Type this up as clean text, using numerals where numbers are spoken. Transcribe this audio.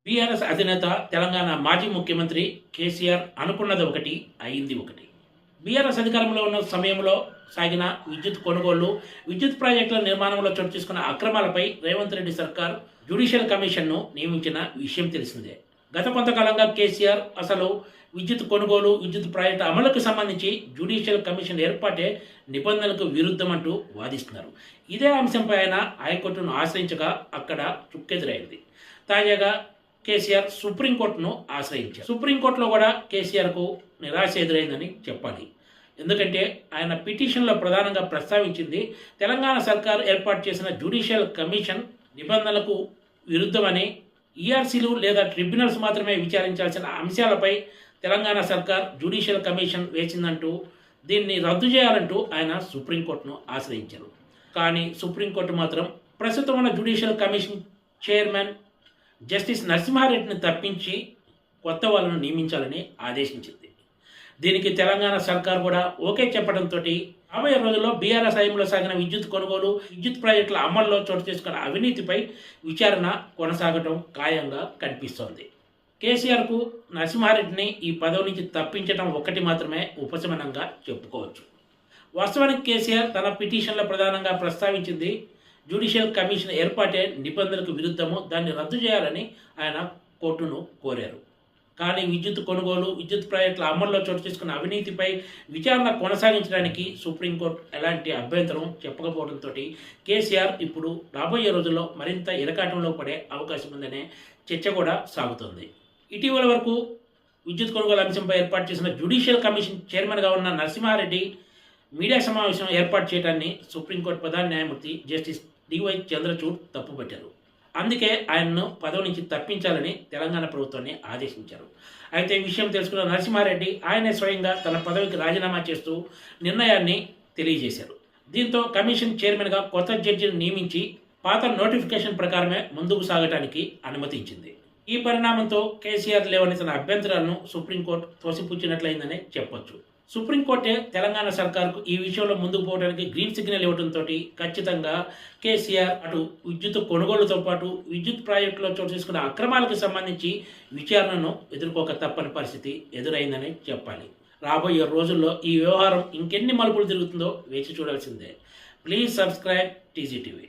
BRS అధినేత తెలంగాణ మాజీ ముఖ్యమంత్రి కేసీఆర్ అనుకున్నది ఒకటి, అయింది ఒకటి. బీఆర్ఎస్ అధికారంలో ఉన్న సమయంలో సాగిన విద్యుత్ కొనుగోళ్లు, విద్యుత్ ప్రాజెక్టుల నిర్మాణంలో చోటు చేసుకున్న అక్రమాలపై రేవంత్ రెడ్డి సర్కార్ జ్యుడిషియల్ కమిషన్ను నియమించిన విషయం తెలిసిందే. గత కొంతకాలంగా కేసీఆర్ అసలు విద్యుత్ కొనుగోలు, విద్యుత్ ప్రాజెక్టు అమలుకు సంబంధించి జ్యుడిషియల్ కమిషన్ ఏర్పాటే నిబంధనలకు విరుద్ధమంటూ వాదిస్తున్నారు. ఇదే అంశంపై ఆయన హైకోర్టును ఆశ్రయించగా అక్కడ చుక్కెదురైంది. తాజాగా కేసీఆర్ సుప్రీంకోర్టును ఆశ్రయించారు. సుప్రీంకోర్టులో కూడా కేసీఆర్కు నిరాశ ఎదురైందని చెప్పాలి. ఎందుకంటే ఆయన పిటిషన్లో ప్రధానంగా ప్రస్తావించింది తెలంగాణ సర్కార్ ఏర్పాటు చేసిన జ్యుడిషియల్ కమిషన్ నిబంధనలకు విరుద్ధమని, ఈఆర్సీలు లేదా ట్రిబ్యునల్స్ మాత్రమే విచారించాల్సిన అంశాలపై తెలంగాణ సర్కార్ జ్యుడిషియల్ కమిషన్ వేసిందంటూ దీన్ని రద్దు చేయాలంటూ ఆయన సుప్రీంకోర్టును ఆశ్రయించారు. కానీ సుప్రీంకోర్టు మాత్రం ప్రస్తుతం ఉన్న జ్యుడిషియల్ కమిషన్ చైర్మన్ జస్టిస్ నరసింహారెడ్డిని తప్పించి కొత్త వాళ్ళను నియమించాలని ఆదేశించింది. దీనికి తెలంగాణ సర్కార్ కూడా ఓకే చెప్పడంతో రాబోయే రోజుల్లో బీఆర్ఎస్ హయాంలో సాగిన విద్యుత్ కొనుగోలు, విద్యుత్ ప్రాజెక్టుల అమల్లో చోటు చేసుకున్న అవినీతిపై విచారణ కొనసాగటం ఖాయంగా కనిపిస్తోంది. కేసీఆర్కు నరసింహారెడ్డిని ఈ పదవి నుంచి తప్పించడం ఒక్కటి మాత్రమే ఉపశమనంగా చెప్పుకోవచ్చు. వాస్తవానికి కేసీఆర్ తన పిటిషన్లో ప్రధానంగా ప్రస్తావించింది జ్యుడిషియల్ కమిషన్ ఏర్పాటే నిబంధనలకు విరుద్ధము, దాన్ని రద్దు చేయాలని ఆయన కోర్టును కోరారు. కానీ విద్యుత్ కొనుగోలు, విద్యుత్ ప్రాజెక్టుల అమల్లో చోటు చేసుకున్న అవినీతిపై విచారణ కొనసాగించడానికి సుప్రీంకోర్టు ఎలాంటి అభ్యంతరం చెప్పకపోవడంతో కేసీఆర్ ఇప్పుడు రాబోయే రోజుల్లో మరింత ఇరకాటంలో పడే అవకాశం ఉందనే చర్చ కూడా సాగుతోంది. ఇటీవల వరకు విద్యుత్ కొనుగోలు అంశంపై ఏర్పాటు చేసిన జ్యుడిషియల్ కమిషన్ చైర్మన్గా ఉన్న నరసింహారెడ్డి మీడియా సమావేశం ఏర్పాటు చేయడాన్ని సుప్రీంకోర్టు ప్రధాన న్యాయమూర్తి జస్టిస్ డివై చంద్రచూడ్ తప్పుపట్టారు. అందుకే ఆయన్ను పదవి నుంచి తప్పించాలని తెలంగాణ ప్రభుత్వాన్ని ఆదేశించారు. అయితే ఈ విషయం తెలుసుకున్న నరసింహారెడ్డి ఆయనే స్వయంగా తన పదవికి రాజీనామా చేస్తూ నిర్ణయాన్ని తెలియజేశారు. దీంతో కమిషన్ చైర్మన్గా కొత్త జడ్జిని నియమించి పాత నోటిఫికేషన్ ప్రకారమే ముందుకు సాగటానికి అనుమతించింది. ఈ పరిణామంతో కేసీఆర్ లేవనెత్తిన అభ్యంతరాలను సుప్రీంకోర్టు తోసిపుచ్చినట్లయిందని చెప్పొచ్చు. సుప్రీంకోర్టే తెలంగాణ సర్కార్కు ఈ విషయంలో ముందుకు పోవడానికి గ్రీన్ సిగ్నల్ ఇవ్వడంతో ఖచ్చితంగా కేసీఆర్ అటు విద్యుత్ కొనుగోలుతో పాటు విద్యుత్ ప్రాజెక్టులో చోటు చేసుకున్న అక్రమాలకు సంబంధించి విచారణను ఎదుర్కోక తప్పని పరిస్థితి ఎదురైందని చెప్పాలి. రాబోయే రోజుల్లో ఈ వ్యవహారం ఇంకెన్ని మలుపులు తిరుగుతుందో వేచి చూడాల్సిందే. Please subscribe TGTV.